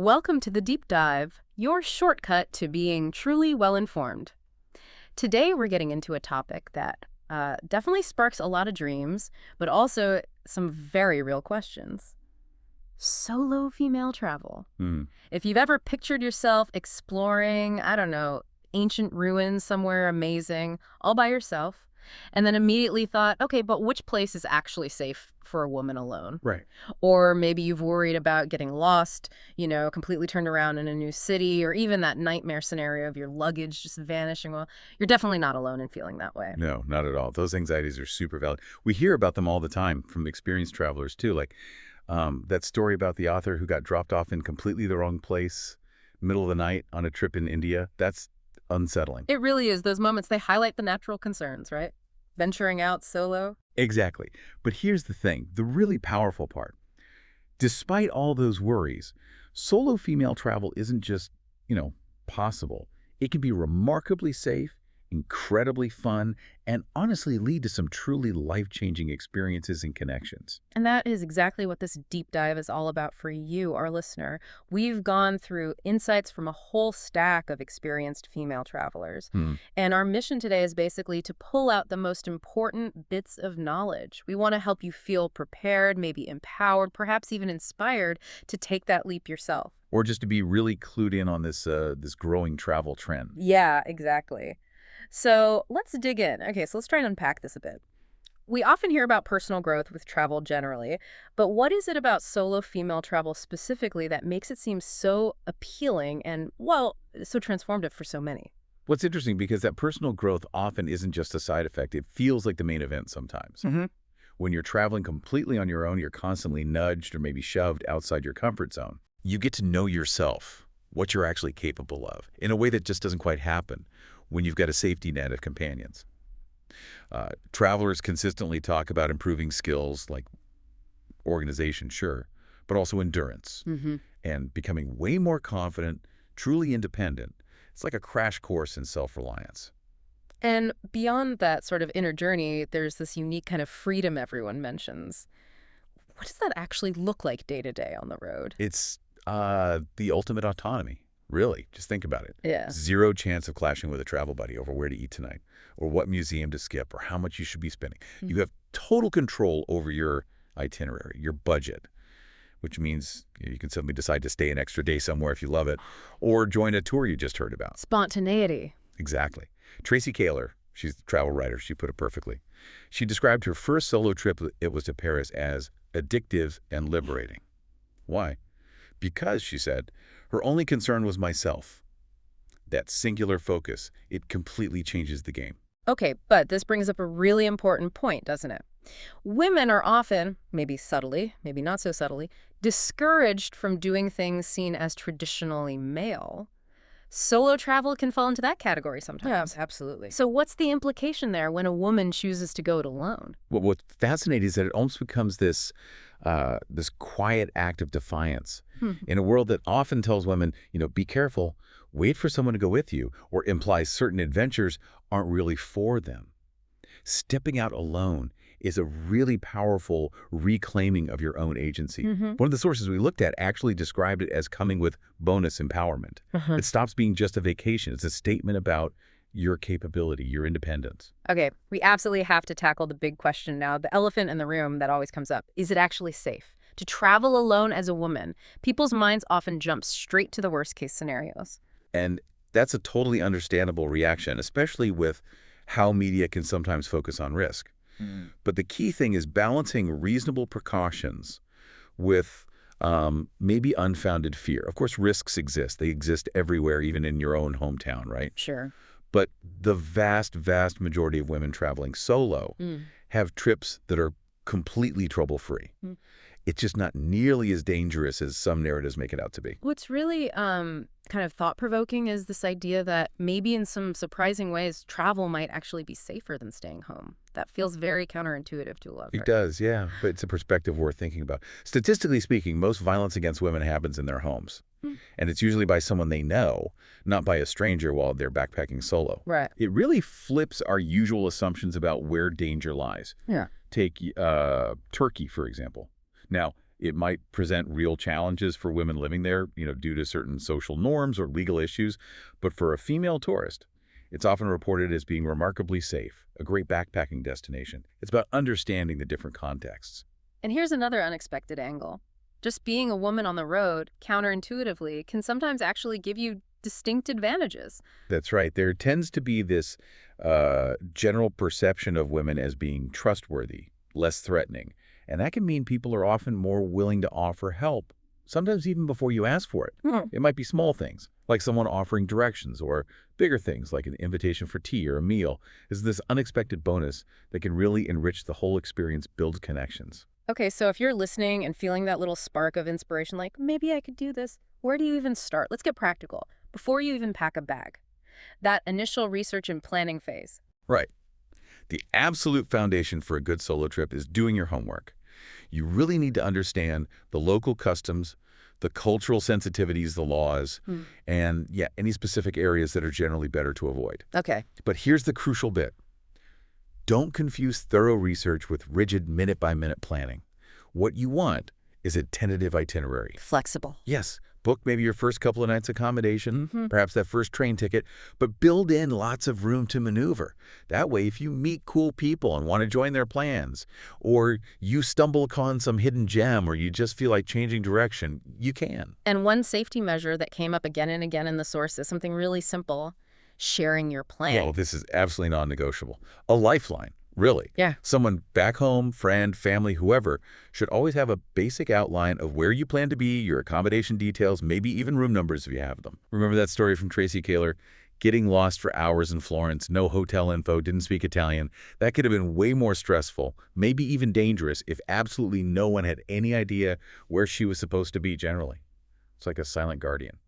Welcome to the Deep Dive, your shortcut to being truly well-informed. Today we're getting into a topic that definitely sparks a lot of dreams, but also some very real questions. Solo female travel. Hmm. If you've ever pictured yourself exploring, I don't know, ancient ruins somewhere amazing, all by yourself, and then immediately thought, okay, but which place is actually safe for a woman alone? Right. Or maybe you've worried about getting lost, completely turned around in a new city, or even that nightmare scenario of your luggage just vanishing. Well, you're definitely not alone in feeling that way. No, not at all. Those anxieties are super valid. We hear about them all the time from experienced travelers, too. Like that story about the author who got dropped off in completely the wrong place, middle of the night on a trip in India. That's unsettling. It really is. Those moments, they highlight the natural concerns, right? Venturing out solo. Exactly. But here's the thing, the really powerful part. Despite all those worries, solo female travel isn't just, possible. It can be remarkably safe, incredibly fun, and honestly lead to some truly life-changing experiences and connections. And that is exactly what this deep dive is all about for you, our listener. We've gone through insights from a whole stack of experienced female travelers. Hmm. And our mission today is basically to pull out the most important bits of knowledge. We want to help you feel prepared, maybe empowered, perhaps even inspired to take that leap yourself. Or just to be really clued in on this growing travel trend. Yeah, exactly. So let's dig in. Okay, so let's try and unpack this a bit. We often hear about personal growth with travel generally, but what is it about solo female travel specifically that makes it seem so appealing and, well, so transformative for so many? What's interesting, because that personal growth often isn't just a side effect. It feels like the main event sometimes. Mm-hmm. When you're traveling completely on your own, you're constantly nudged or maybe shoved outside your comfort zone. You get to know yourself, what you're actually capable of, in a way that just doesn't quite happen when you've got a safety net of companions. Travelers consistently talk about improving skills like organization, sure, but also endurance Mm-hmm. and becoming way more confident, truly independent. It's like a crash course in self-reliance. And beyond that sort of inner journey, there's this unique kind of freedom everyone mentions. What does that actually look like day to day on the road? It's the ultimate autonomy, really. Just think about it. Yeah. Zero chance of clashing with a travel buddy over where to eat tonight, or what museum to skip, or how much you should be spending. Mhm. You have total control over your itinerary, your budget, which means you can suddenly decide to stay an extra day somewhere if you love it, or join a tour you just heard about. Spontaneity. Exactly. Tracy Kaler, she's the travel writer, she put it perfectly. She described her first solo trip, it was to Paris, as addictive and liberating. Why? Because, she said, her only concern was myself. That singular focus, it completely changes the game. Okay, but this brings up a really important point, doesn't it? Women are often, maybe subtly, maybe not so subtly, discouraged from doing things seen as traditionally male. Solo travel can fall into that category sometimes. Yeah, absolutely. So what's the implication there when a woman chooses to go it alone? What's fascinating is that it almost becomes this quiet act of defiance. In a world that often tells women, be careful, wait for someone to go with you, or implies certain adventures aren't really for them. Stepping out alone is a really powerful reclaiming of your own agency. Mm-hmm. One of the sources we looked at actually described it as coming with bonus empowerment. It stops being just a vacation. It's a statement about your capability, your independence. Okay, we absolutely have to tackle the big question now, the elephant in the room that always comes up. Is it actually safe to travel alone as a woman? People's minds often jump straight to the worst-case scenarios. And that's a totally understandable reaction, especially with how media can sometimes focus on risk. But the key thing is balancing reasonable precautions with maybe unfounded fear. Of course, risks exist. They exist everywhere, even in your own hometown, right? Sure. But the vast, vast majority of women traveling solo have trips that are completely trouble-free. It's just not nearly as dangerous as some narratives make it out to be. What's really kind of thought-provoking is this idea that maybe in some surprising ways, travel might actually be safer than staying home. That feels very counterintuitive to a lot of It does, yeah, but it's a perspective worth thinking about. Statistically speaking, most violence against women happens in their homes. And it's usually by someone they know, not by a stranger while they're backpacking solo. Right. It really flips our usual assumptions about where danger lies. Yeah. Take Turkey, for example. Now, It might present real challenges for women living there, due to certain social norms or legal issues. But for a female tourist, it's often reported as being remarkably safe, a great backpacking destination. It's about understanding the different contexts. And here's another unexpected angle. Just being a woman on the road, counterintuitively, can sometimes actually give you distinct advantages. That's right. There tends to be this general perception of women as being trustworthy, less threatening. And that can mean people are often more willing to offer help, sometimes even before you ask for it. It might be small things, like someone offering directions, or bigger things like an invitation for tea or a meal. Is this unexpected bonus that can really enrich the whole experience, build connections. Okay, so if you're listening and feeling that little spark of inspiration, like, maybe I could do this, where do you even start? Let's get practical. Before you even pack a bag. That initial research and planning phase. Right. The absolute foundation for a good solo trip is doing your homework. You really need to understand the local customs, the cultural sensitivities, the laws, and yeah, any specific areas that are generally better to avoid. Okay. But here's the crucial bit. Don't confuse thorough research with rigid minute-by-minute planning. What you want is a tentative itinerary. Flexible. Yes, book maybe your first couple of nights accommodation, perhaps that first train ticket, but build in lots of room to maneuver. That way, if you meet cool people and want to join their plans, or you stumble upon some hidden gem or you just feel like changing direction, you can. And one safety measure that came up again and again in the source is something really simple: sharing your plan. Well, this is absolutely non-negotiable. A lifeline. Really. Yeah. Someone back home, friend, family, whoever, should always have a basic outline of where you plan to be, your accommodation details, maybe even room numbers if you have them. Remember that story from Tracy Kaler? Getting lost for hours in Florence, no hotel info, didn't speak Italian. That could have been way more stressful, maybe even dangerous, if absolutely no one had any idea where she was supposed to be generally. It's like a silent guardian.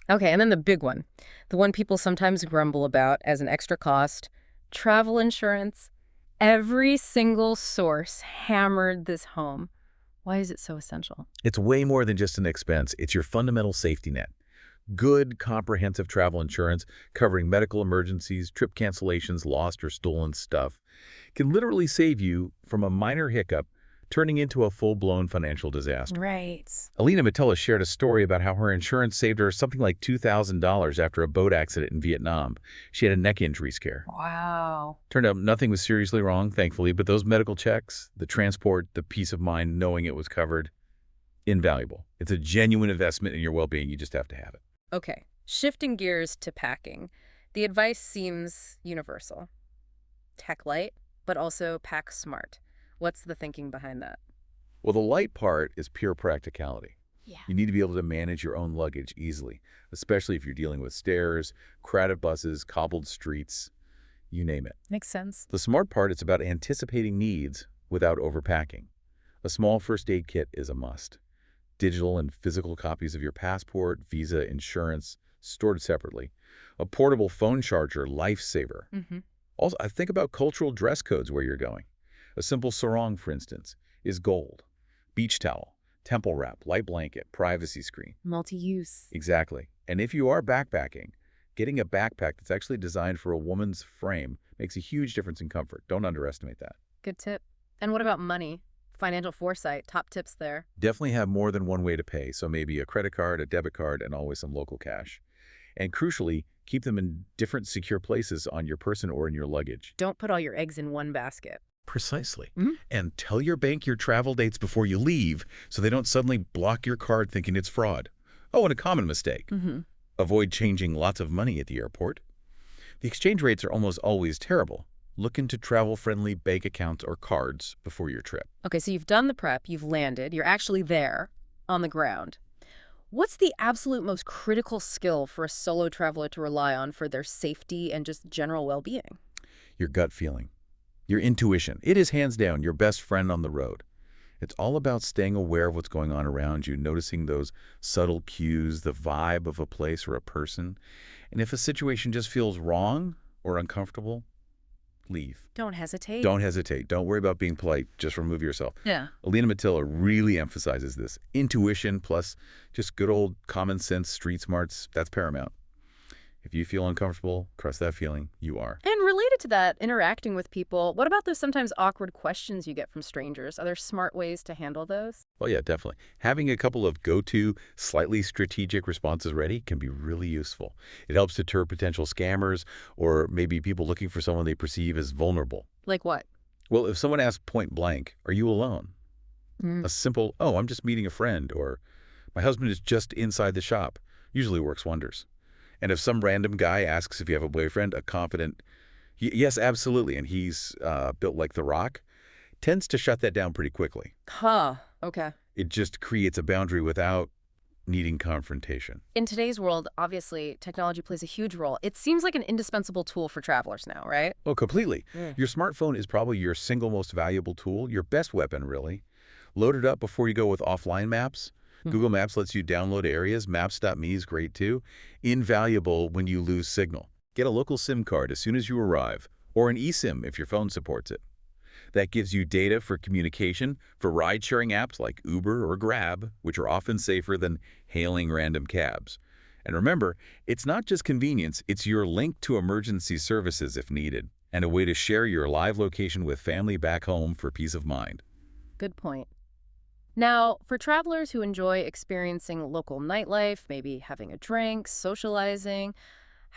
Okay, and then the big one. The one people sometimes grumble about as an extra cost: travel insurance. Every single source hammered this home. Why is it so essential? It's way more than just an expense. It's your fundamental safety net. Good, comprehensive travel insurance covering medical emergencies, trip cancellations, lost or stolen stuff can literally save you from a minor hiccup turning into a full-blown financial disaster. Right. Alina Metella shared a story about how her insurance saved her something like $2,000 after a boat accident in Vietnam. She had a neck injury scare. Wow. Turned out nothing was seriously wrong, thankfully, but those medical checks, the transport, the peace of mind knowing it was covered, invaluable. It's a genuine investment in your well-being. You just have to have it. Okay, shifting gears to packing. The advice seems universal. Tech light, but also pack smart. What's the thinking behind that? Well, the light part is pure practicality. Yeah. You need to be able to manage your own luggage easily, especially if you're dealing with stairs, crowded buses, cobbled streets, you name it. Makes sense. The smart part is about anticipating needs without overpacking. A small first aid kit is a must. Digital and physical copies of your passport, visa, insurance, stored separately. A portable phone charger, lifesaver. Also, I think about cultural dress codes where you're going. A simple sarong, for instance, is gold. Beach towel, temple wrap, light blanket, privacy screen. Multi-use. Exactly. And if you are backpacking, getting a backpack that's actually designed for a woman's frame makes a huge difference in comfort. Don't underestimate that. Good tip. And what about money? Financial foresight, top tips there. Definitely have more than one way to pay, so maybe a credit card, a debit card, and always some local cash. And crucially, keep them in different secure places on your person or in your luggage. Don't put all your eggs in one basket. Precisely. And tell your bank your travel dates before you leave so they don't suddenly block your card thinking it's fraud. Oh, and a common mistake. Avoid changing lots of money at the airport. The exchange rates are almost always terrible. Look into travel-friendly bank accounts or cards before your trip. Okay, so you've done the prep, you've landed, you're actually there on the ground. What's the absolute most critical skill for a solo traveler to rely on for their safety and just general well-being? Your gut feeling. Your intuition. It is hands down your best friend on the road. It's all about staying aware of what's going on around you, noticing those subtle cues, the vibe of a place or a person. And if a situation just feels wrong or uncomfortable, leave. Don't hesitate. Don't hesitate. Don't worry about being polite. Just remove yourself. Yeah. Alina Matilla really emphasizes this. Intuition plus just good old common sense, street smarts, that's paramount. If you feel uncomfortable, trust that feeling. You are. And related to that, interacting with people, what about those sometimes awkward questions you get from strangers? Are there smart ways to handle those? Well, yeah, definitely. Having a couple of go-to, slightly strategic responses ready can be really useful. It helps deter potential scammers or maybe people looking for someone they perceive as vulnerable. Like what? Well, if someone asks point blank, "Are you alone?" Mm. A simple, "Oh, I'm just meeting a friend," or "My husband is just inside the shop," usually works wonders. And if some random guy asks if you have a boyfriend, a confident, Yes, absolutely, and he's built like The Rock," tends to shut that down pretty quickly. Huh. Okay. It just creates a boundary without needing confrontation. In today's world, obviously, technology plays a huge role. It seems like an indispensable tool for travelers now, right? Oh, completely. Mm. Your smartphone is probably your single most valuable tool, your best weapon, really. Load it up before you go with offline maps. Hmm. Google Maps lets you download areas. Maps.me is great too. Invaluable when you lose signal. Get a local SIM card as soon as you arrive, or an eSIM if your phone supports it. That gives you data for communication for ride-sharing apps like Uber or Grab, which are often safer than hailing random cabs. And remember, it's not just convenience, it's your link to emergency services if needed, and a way to share your live location with family back home for peace of mind. Good point. Now, for travelers who enjoy experiencing local nightlife, maybe having a drink, socializing,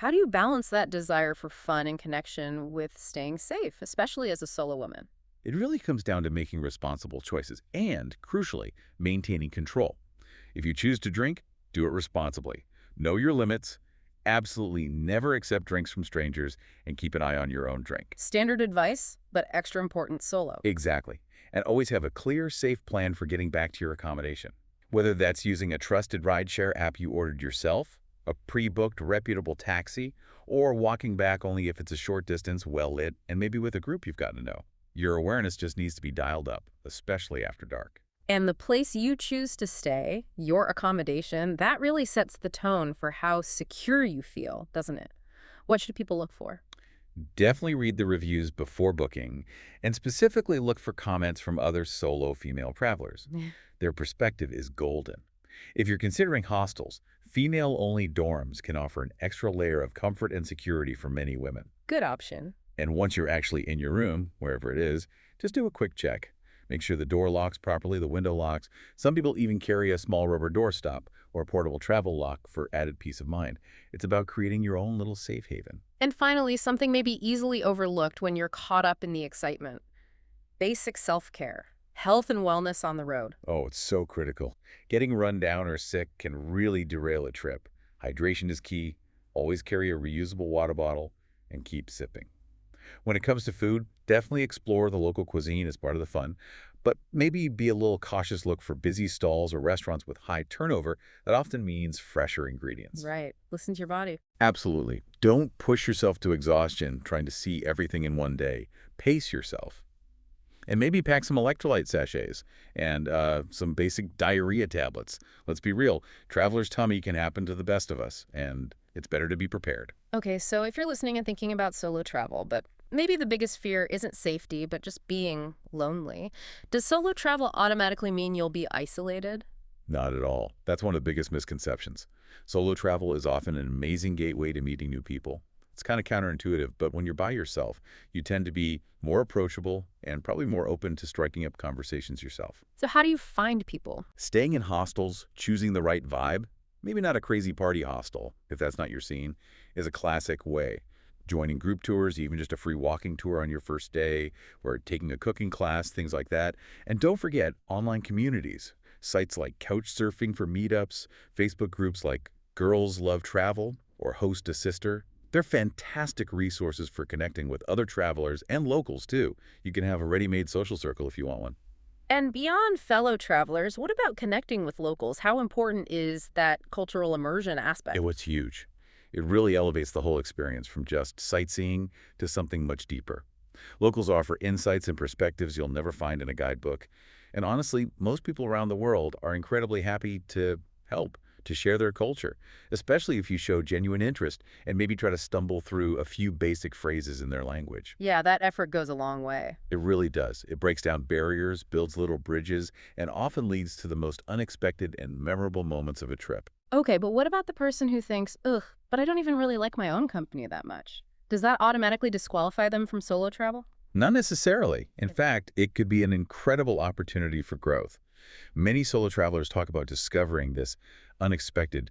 how do you balance that desire for fun and connection with staying safe, especially as a solo woman? It really comes down to making responsible choices and, crucially, maintaining control. If you choose to drink, do it responsibly. Know your limits. Absolutely never accept drinks from strangers and keep an eye on your own drink. Standard advice, but extra important solo. Exactly. And always have a clear, safe plan for getting back to your accommodation. Whether that's using a trusted rideshare app you ordered yourself, a pre-booked reputable taxi, or walking back only if it's a short distance, well-lit, and maybe with a group you've gotten to know. Your awareness just needs to be dialed up, especially after dark. And the place you choose to stay, your accommodation, that really sets the tone for how secure you feel, doesn't it? What should people look for? Definitely read the reviews before booking, and specifically look for comments from other solo female travelers. Yeah. Their perspective is golden. If you're considering hostels, female-only dorms can offer an extra layer of comfort and security for many women. Good option. And once you're actually in your room, wherever it is, just do a quick check. Make sure the door locks properly, the window locks. Some people even carry a small rubber doorstop or a portable travel lock for added peace of mind. It's about creating your own little safe haven. And finally, something may be easily overlooked when you're caught up in the excitement. Basic self-care, health and wellness on the road. Oh, it's so critical. Getting run down or sick can really derail a trip. Hydration is key. Always carry a reusable water bottle and keep sipping. When it comes to food, definitely explore the local cuisine as part of the fun, but maybe be a little cautious look for busy stalls or restaurants with high turnover that often means fresher ingredients. Right. Listen to your body. Absolutely. Don't push yourself to exhaustion trying to see everything in one day. Pace yourself. And maybe pack some electrolyte sachets and some basic diarrhea tablets. Let's be real, traveler's tummy can happen to the best of us, and it's better to be prepared. Okay, so if you're listening and thinking about solo travel, but maybe the biggest fear isn't safety, but just being lonely, does solo travel automatically mean you'll be isolated? Not at all. That's one of the biggest misconceptions. Solo travel is often an amazing gateway to meeting new people. It's kind of counterintuitive, but when you're by yourself, you tend to be more approachable and probably more open to striking up conversations yourself. So how do you find people? Staying in hostels, choosing the right vibe, maybe not a crazy party hostel, if that's not your scene, is a classic way. Joining group tours, even just a free walking tour on your first day, or taking a cooking class, things like that. And don't forget online communities. Sites like Couchsurfing for meetups, Facebook groups like Girls Love Travel or Host a Sister. They're fantastic resources for connecting with other travelers and locals, too. You can have a ready-made social circle if you want one. And beyond fellow travelers, what about connecting with locals? How important is that cultural immersion aspect? It was huge. It really elevates the whole experience from just sightseeing to something much deeper. Locals offer insights and perspectives you'll never find in a guidebook. And honestly, most people around the world are incredibly happy to help, to share their culture, especially if you show genuine interest and maybe try to stumble through a few basic phrases in their language. Yeah, that effort goes a long way. It really does. It breaks down barriers, builds little bridges, and often leads to the most unexpected and memorable moments of a trip. Okay, but what about the person who thinks, ugh, but I don't even really like my own company that much? Does that automatically disqualify them from solo travel? Not necessarily. In fact, it could be an incredible opportunity for growth. Many solo travelers talk about discovering this unexpected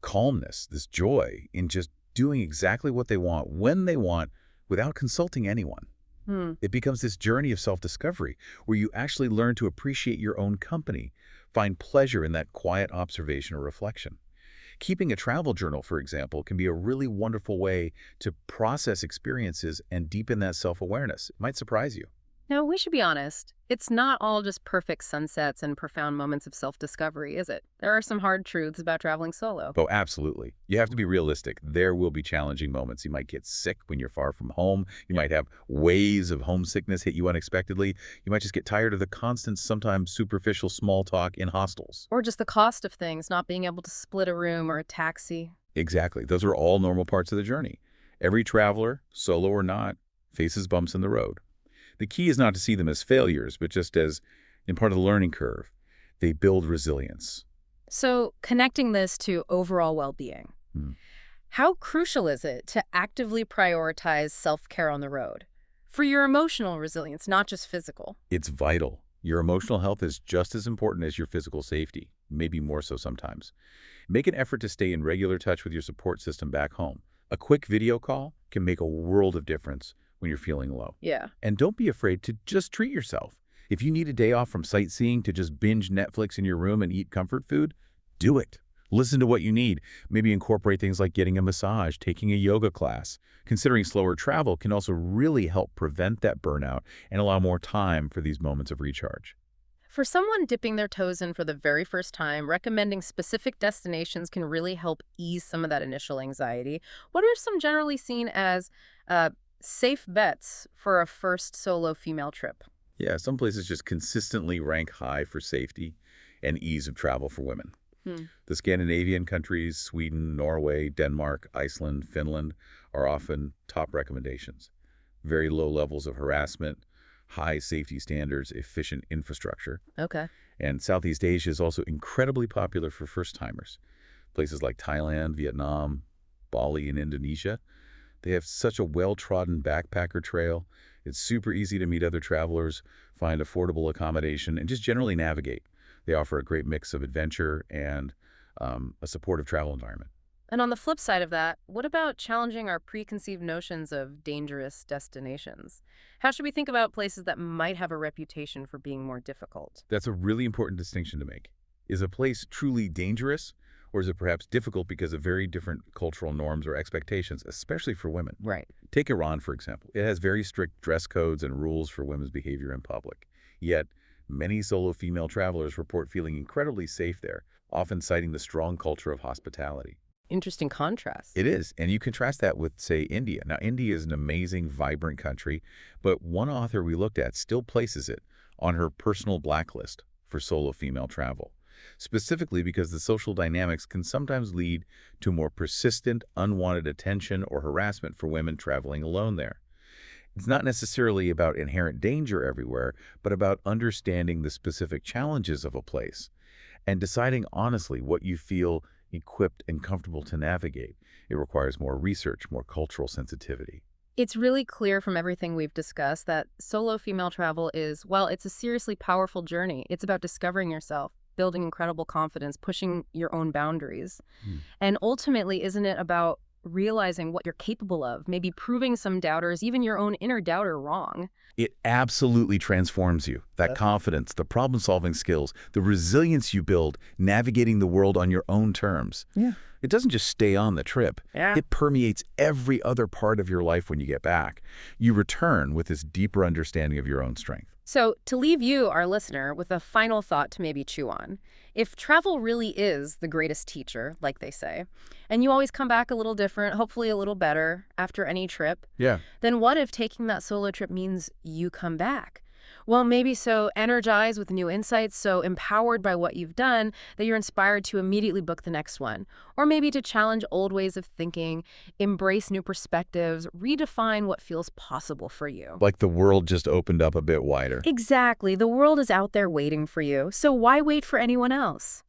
calmness, this joy in just doing exactly what they want, when they want, without consulting anyone. Hmm. It becomes this journey of self-discovery where you actually learn to appreciate your own company, find pleasure in that quiet observation or reflection. Keeping a travel journal, for example, can be a really wonderful way to process experiences and deepen that self-awareness. It might surprise you. Now, we should be honest. It's not all just perfect sunsets and profound moments of self-discovery, is it? There are some hard truths about traveling solo. Oh, absolutely. You have to be realistic. There will be challenging moments. You might get sick when you're far from home. You might have waves of homesickness hit you unexpectedly. You might just get tired of the constant, sometimes superficial small talk in hostels. Or just the cost of things, not being able to split a room or a taxi. Exactly. Those are all normal parts of the journey. Every traveler, solo or not, faces bumps in the road. The key is not to see them as failures, but just as in part of the learning curve. They build resilience. So, connecting this to overall well-being. Hmm. How crucial is it to actively prioritize self-care on the road? For your emotional resilience, not just physical. It's vital. Your emotional health is just as important as your physical safety, maybe more so sometimes. Make an effort to stay in regular touch with your support system back home. A quick video call can make a world of difference when you're feeling low. Yeah. And don't be afraid to just treat yourself. If you need a day off from sightseeing to just binge Netflix in your room and eat comfort food, do it. Listen to what you need. Maybe incorporate things like getting a massage, taking a yoga class. Considering slower travel can also really help prevent that burnout and allow more time for these moments of recharge. For someone dipping their toes in for the very first time, recommending specific destinations can really help ease some of that initial anxiety. What are some generally seen as uh, safe bets for a first solo female trip? Yeah, some places just consistently rank high for safety and ease of travel for women. Hmm. The Scandinavian countries, Sweden, Norway, Denmark, Iceland, Finland, are often top recommendations. Very low levels of harassment, high safety standards, efficient infrastructure. Okay. And Southeast Asia is also incredibly popular for first-timers. Places like Thailand, Vietnam, Bali, and Indonesia, they have such a well-trodden backpacker trail. It's super easy to meet other travelers, find affordable accommodation, and just generally navigate. They offer a great mix of adventure and a supportive travel environment. And on the flip side of that, what about challenging our preconceived notions of dangerous destinations? How should we think about places that might have a reputation for being more difficult? That's a really important distinction to make. Is a place truly dangerous, or is it perhaps difficult because of very different cultural norms or expectations, especially for women? Right. Take Iran, for example. It has very strict dress codes and rules for women's behavior in public. Yet, many solo female travelers report feeling incredibly safe there, often citing the strong culture of hospitality. Interesting contrast. It is, and you contrast that with, say, India. Now, India is an amazing, vibrant country, but one author we looked at still places it on her personal blacklist for solo female travel, specifically because the social dynamics can sometimes lead to more persistent, unwanted attention or harassment for women traveling alone there. It's not necessarily about inherent danger everywhere, but about understanding the specific challenges of a place and deciding honestly what you feel equipped and comfortable to navigate. It requires more research, more cultural sensitivity. It's really clear from everything we've discussed that solo female travel is, well, it's a seriously powerful journey. It's about discovering yourself, building incredible confidence, pushing your own boundaries. Hmm. And ultimately, isn't it about realizing what you're capable of, maybe proving some doubters, even your own inner doubter, wrong? It absolutely transforms you. That confidence, the problem-solving skills, the resilience you build navigating the world on your own terms. Yeah. It doesn't just stay on the trip. Yeah. It permeates every other part of your life when you get back. You return with this deeper understanding of your own strength. So, to leave you, our listener, with a final thought to maybe chew on, if travel really is the greatest teacher, like they say, and you always come back a little different, hopefully a little better after any trip, Yeah. then what if taking that solo trip means you come back? Well, maybe so energized with new insights, so empowered by what you've done that you're inspired to immediately book the next one. Or maybe to challenge old ways of thinking, embrace new perspectives, redefine what feels possible for you. Like the world just opened up a bit wider. Exactly. The world is out there waiting for you, so why wait for anyone else?